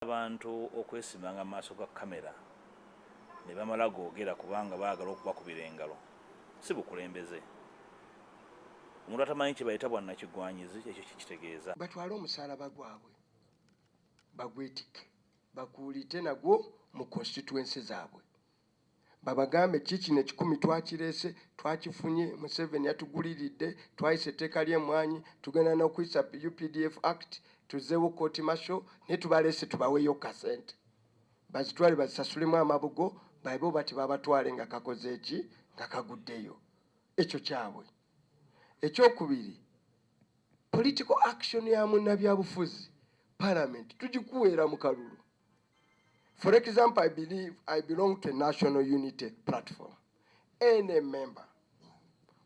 Abantu okwesimanga maaso ga kamera ne bamala googera kubanga baagala okubakubira engalo si bukulembeze. Omuntu atamanyi kye bayita bwannakigwanyizi ekyo kitegeeza. Batwale omusaalaba gwabwe bagwetike bakuulite nagwo mu constituency zaabwe babagambe kikino 10 twakireese twakifunye Museveni yatuguliridde twayise etteeka ly'emmwanyi tugenda n'okuyisa UPDF Act tuzeewo kooti masho ne tubaleese tubaweeyo kasente bazitwale bazisasulemu amabugo baibo bati babatwale nga kakoze eki nga kaguddeyo ekyo kyabwe. Ekyokubiri political action ya munnabyabufuzi parliament tugikuweera mu kalulu. For example, I belong to a national unity platform. Any member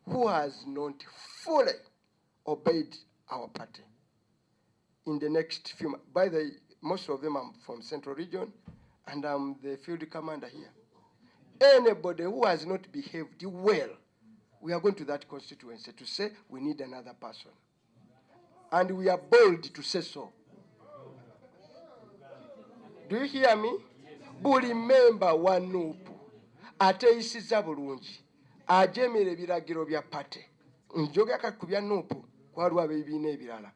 who has not fully obeyed our party in the next few months, by the most of them are from Central Region, and I'm the field commander here. Anybody who has not behaved well, we are going to that constituency to say we need another person. And we are bold to say so. Do you hear me? Buli member wa nupu ateeyisiza bulungi ajemera ebiragiro bya pate njogera ku bya nupu kwaliwo abeebiina ebirala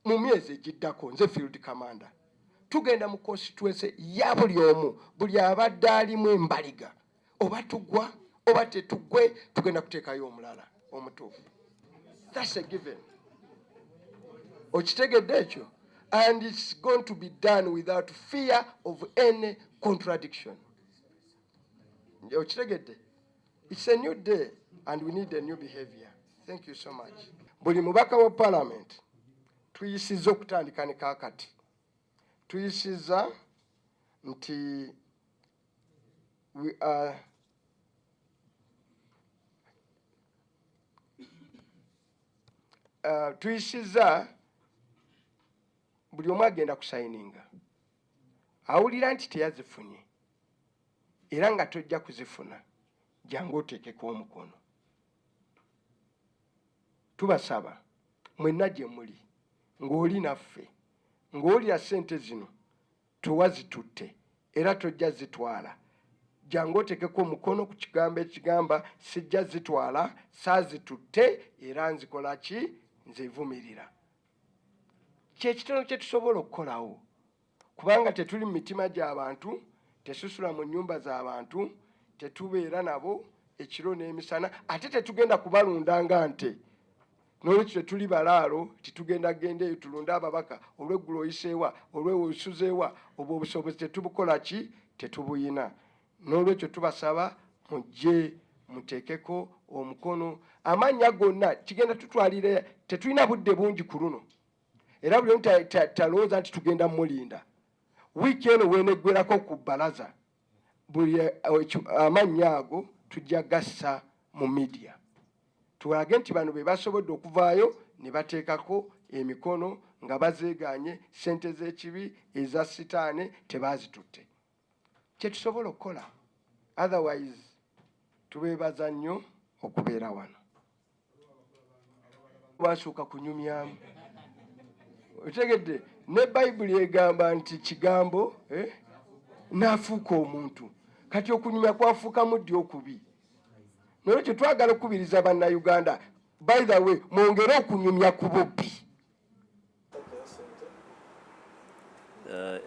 mu myezi egiddako nze field commander tugenda mu constituency ya buli omu buli abadde alimu embaliga oba tugwa oba tetugwe tugenda kuteekayo omulala omutuufu. That's a given. Okitegedde ekyo? And it's going to be done without fear of any contradiction. It's a new day and we need a new behavior. Thank you so much. Buli mubaka wa parliament tuyisiza okutandika ne kaakati. Tuyisiza nti we are tuyisiza buli omu agenda kusayininga awulira nti teyazifunye era nga tojja kuzifuna jangu oteekeko omukono. Tubasaba mwenna gye muli ng'oli naffe ng'olira ssente zino tewazitutte era tojja zitwala jangu oteekeko omukono ku kigambo ekigamba sijja zitwala saazitutte era nzikola ki nzevumirira. Kyekitono kye tusobola okukolawo kubanga tetuli mu mitima gy'abantu tesusula mu nnyumba z'abantu tetubeera nabo ekiro n'emisana ate tetugenda kubalundanga nte n'olwekyo tetuli balaalo titugenda gendeeyo tulunde ababaka olw'eggulu oyiseewa olw'osuzeewa obwo obusobozi tetubukola ki tetubuyina. N'olwekyo tubasaba mujje muteekeko omukono amannya gonna kigenda tutwalira tetulina budde bungi ku luno era buli omu talowooza nti tugenda mulinda. Wiiki eno weeneggwerako ku bbalaza buli amannya ago tujja gassa mu media tulage nti bano be basobodde okuvaayo ne bateekako emikono nga bazeeganye ssente z'ekibi eza sitaane tebaazitutte. Kye tusobola okukola otherwise tubeebaza nnyo okubeera wano. Basooka kunyumyamu otegedde ne Bayibuli egamba nti kigambo n'afuuka omuntu kati okunyumya kwafuukamu ddi okubi. Nolwekyo twagala okukubiriza bannayuganda by the way mwongere okunyumya ku bubbi.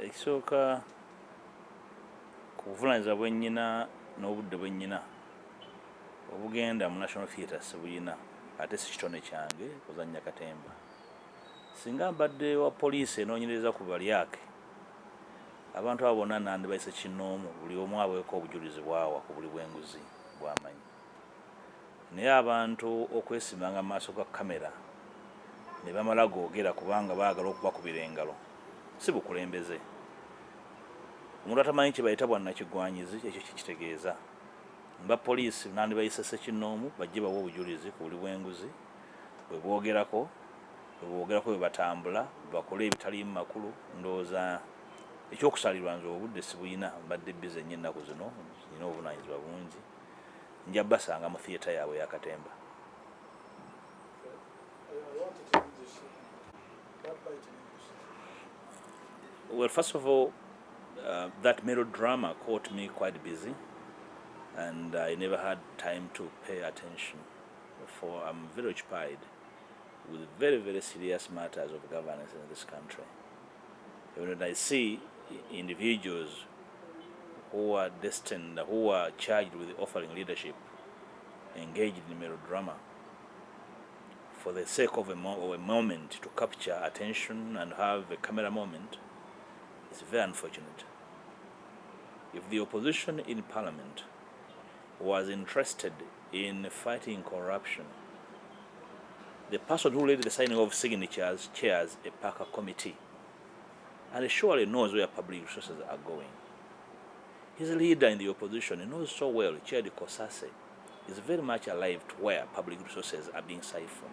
Ekisooka ku buvunaanyizibwa bwennyina n'obudde bwennyina obugenda mu National Theatre sibuyina ate si kitone kyange kuzannya katemba. Singa mbadde wa poliisi enoonyereza ku balyake abantu abo bonna nandibayise kinnoomu buli omu abeeko obujulizi bwawa ku buli bw'enguzi bw'amanyi. Naye abantu okwesimanga mu maaso ga kamera ne bamala googera kubanga baagala okubakubira engalo si bukulembeze. Omuntu atamanyi kye bayita bwannakigwanyizi ekyo kitegeeza. Ba poliisi nandibayise ssekinnoomu bajje bawe obujulizi ku buli bw'enguzi bwe boogerako bwe batambula bakole ebitaliimu makulu. Ndowooza ekyokusalirwa nze obudde sibuyina mbadde bize nnyo ennaku zino nina obuvunaanyizibwa bungi nja basanga mu theatre yaabwe yakatemba. Well, first of all, that melodrama caught me quite busy, and I never had time to pay attention. For I'm very occupied with very, very serious matters of governance in this country. When I see individuals who are destined, who are charged with offering leadership, engaged in melodrama for the sake of a moment to capture attention and have a camera moment, it's very unfortunate. If the opposition in parliament was interested in fighting corruption, the person who led the signing of signatures chairs a Parker committee and surely knows where public resources are going. His leader in the opposition, he knows so well, Chair de Kosase, is very much alive to where public resources are being siphoned.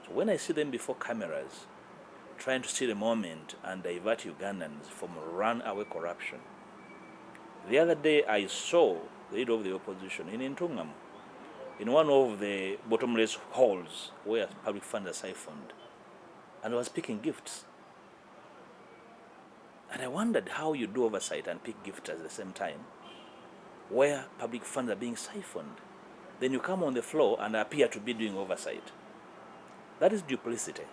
So when I see them before cameras, trying to steal a moment and divert Ugandans from runaway corruption. The other day I saw the leader of the opposition in Ntungam, in one of the bottomless holes where public funds are siphoned, and was picking gifts. And I wondered how you do oversight and pick gifts at the same time, where public funds are being siphoned. Then you come on the floor and appear to be doing oversight. That is duplicity.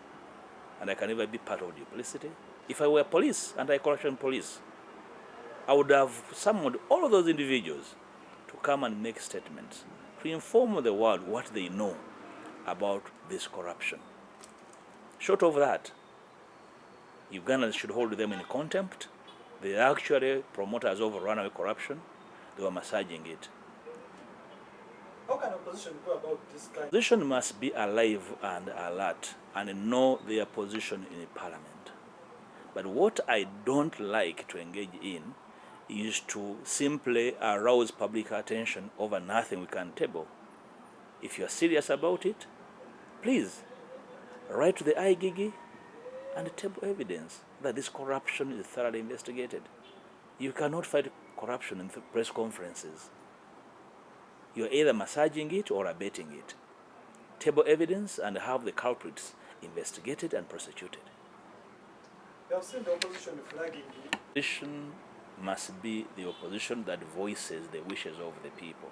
And I can never be part of duplicity. If I were police, anti-corruption police, I would have summoned all of those individuals to come and make statements, to inform the world what they know about this corruption. Short of that, Ugandans should hold them in contempt. They are actually promoters of runaway corruption. They were massaging it. How can opposition go about this kind? Opposition must be alive and alert and know their position in parliament. But what I don't like to engage in is to simply arouse public attention over nothing we can table. If you're serious about it, please write to the IGG and table evidence that this corruption is thoroughly investigated. You cannot fight corruption in press conferences. You're either massaging it or abetting it. Table evidence and have the culprits investigated and prosecuted. We have seen the opposition flagging the Opposition must be the opposition that voices the wishes of the people,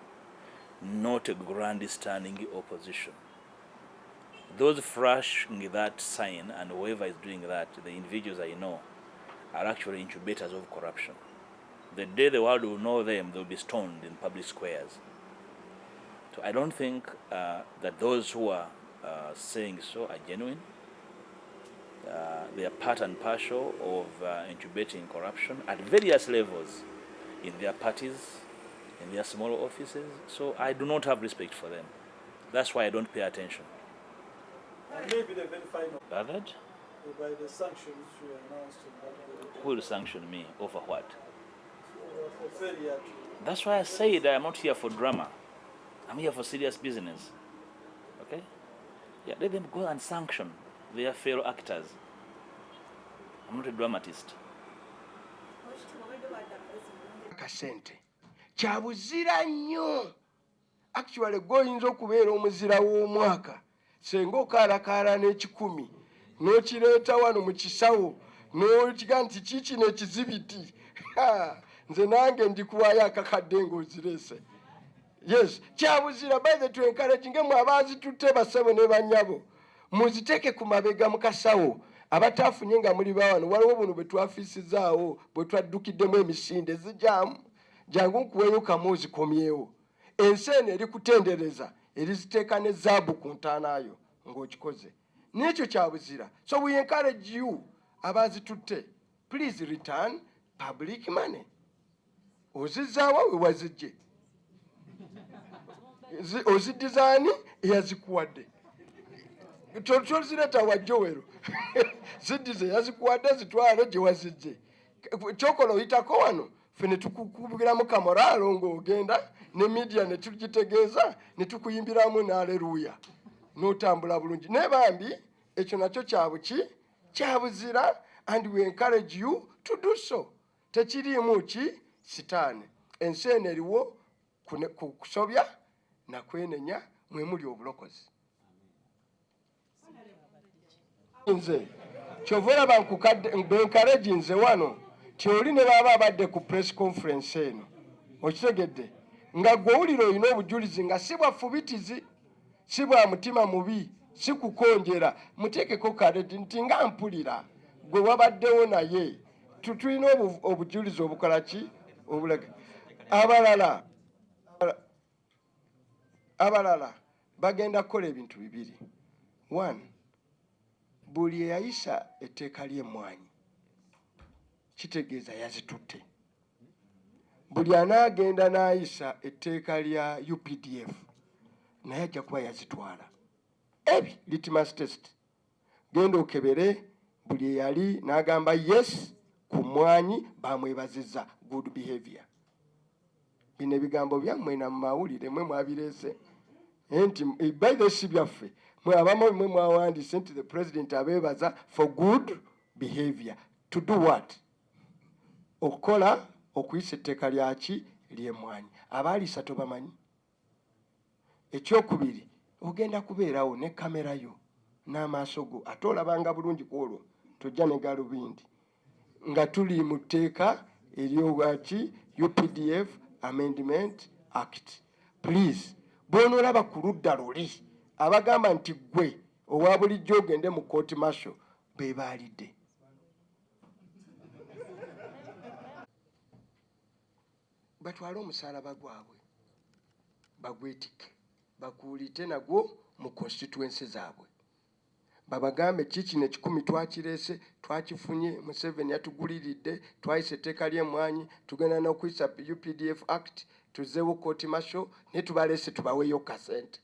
not a grandstanding opposition. Those flashing that sign and whoever is doing that, the individuals I know, are actually incubators of corruption. The day the world will know them, they'll be stoned in public squares. So I don't think that those who are saying so are genuine. They are part and parcel of incubating corruption at various levels in their parties, in their small offices. So I do not have respect for them. That's why I don't pay attention. and maybe the very final Gathered? by the sanctions you announced in that Who will sanction me? Over what? for failure to That's why I said I am not here for drama. I'm here for serious business. Okay? Yeah, let them go and sanction their fellow actors. I'm not a dramatist. Kasente kyabuzira nnyo. Actually goyinza okubeera omuzira w'omwaka senga okaalakaala n'ekikumi n'okireeta wano mu kisawo n'okiga nti kiki n'ekizibiti. Nze nange ndikuwaayo akakadde ng'ozireese. Yes, kyabuzira by the to encourage nge mwe abaazitutte basebo ne bannyabo muziteeke ku mabega mu kasawo abataafunye nga muli bawano waliwo buno bwe twafiisizaawo bwe twaddukiddemu emisinde zijaamu jangu nkuweeyo kamu ozikomyewo ensi eno eri kutendereza eriziteeka ne zaabu ku ntaanaayo ng'okikoze n'ekyo kyabuzira. So we encourage you abaazitutte, please return public money. Ozizaawa we wazijje, ozidizaani eyazikuwadde, tozireta wajjowero zidize yazikuwadde zitwale gye wazijje. Kyokola oyitako wano ffe ne tukukubiramu kamoraalo ng'ogenda ne media ne tugitegeeza ne tukuyimbiramu n'aleluya n'otambula bulungi. Ne bambi ekyo nakyo kyabuki kyabuzira, and we encourage you to do so. Tekiriimu ki sitaani. Ensi eno eriwo kusobya na kwenenya mwe muli obulokozi. Nze kyova olaba bencourage nze wano ti oli ne baaba abadde ku press conference eno okitegedde nga gwe owulira olina obujulizi nga si bwafubitizi si bwa mutima mubi si kukonjera muteekeko courage nti nga mpulira gwe wabaddewo naye tulina obujulizi obukola ki obulaga abalala bagenda kukola ebintu bibiri. One, buli eyayisa etteeka ly'emmwanyi kitegeeza yazitutte. Buli anaagenda n'ayisa etteeka lya UPDF naye ajja kuba yazitwala. Ebi litmus test. Genda okebere buli eyali n'agamba yes ku mmwanyi bamwebazizza good behavior. Bino ebigambo byammwe na mu mawulire mwe mwabireese nti by the si byaffe mwe abamu mwe mwawandiise nti the president abeebaza for good behavior. To do what? Okukola okuyisa etteeka lyaki ly'emmwanyi. Abaalisa tobamanyi. Ekyokubiri ogenda kubeerawo ne kamera yo n'amaaso go ate olabanga bulungi ku olwo tojja ne galubindi nga tuli mu tteeka ery'obwaki UPDF Amendment Act. Please bw'onoolaba ku ludda luli abagamba nti gwe owa bulijjo ogende mu court martial be baalidde. Batwale omusaalaba gwabwe bagwetike bakuulite nagwo mu constituency zaabwe babagambe kiki ne 10 twakireese twakifunye Museveni yatuguliridde twayise etteeka ly'emmwanyi tugenda n'okuyisa UPDF Act tuzeewo court martial ne tubaleese tubaweeyo kasente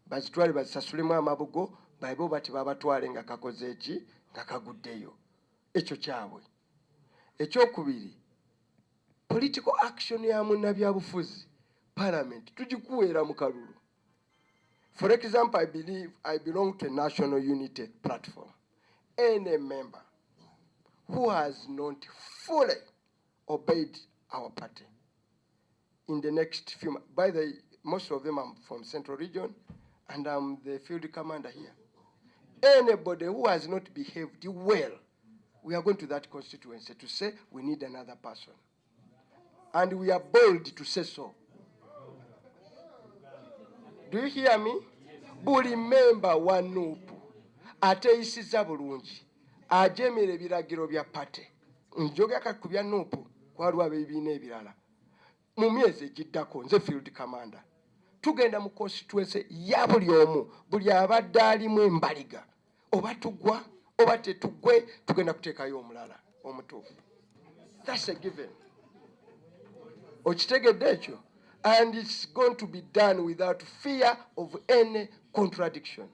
bazitwale bazisasulemu amabugo baibo bati babatwale nga kakoze eki nga kaguddeyo. Ekyo kyabwe. Ekyokubiri political action ya munnabyabufuzi parliament tugikuweera mu kalulu. For example, I belong to a national unity platform. Any member who has not fully obeyed our party in the next few months, by the most of them are from Central Region, and I'm the field commander here. Anybody who has not behaved well, we are going to that constituency to say we need another person. And we are bold to say so. Do you hear me? Buli member wa NUP ateeyisiza bulungi ajemera ebiragiro bya pate njogera ku bya NUP kwaliwo abeebiina ebirala mu myezi egiddako nze field commander tugenda mu constituency ya buli omu buli abadde alimu embaliga oba tugwa oba tetugwe tugenda kuteekayo omulala omutuufu. That's a given. Okitegedde ekyo? And it's going to be done without fear of any contradiction.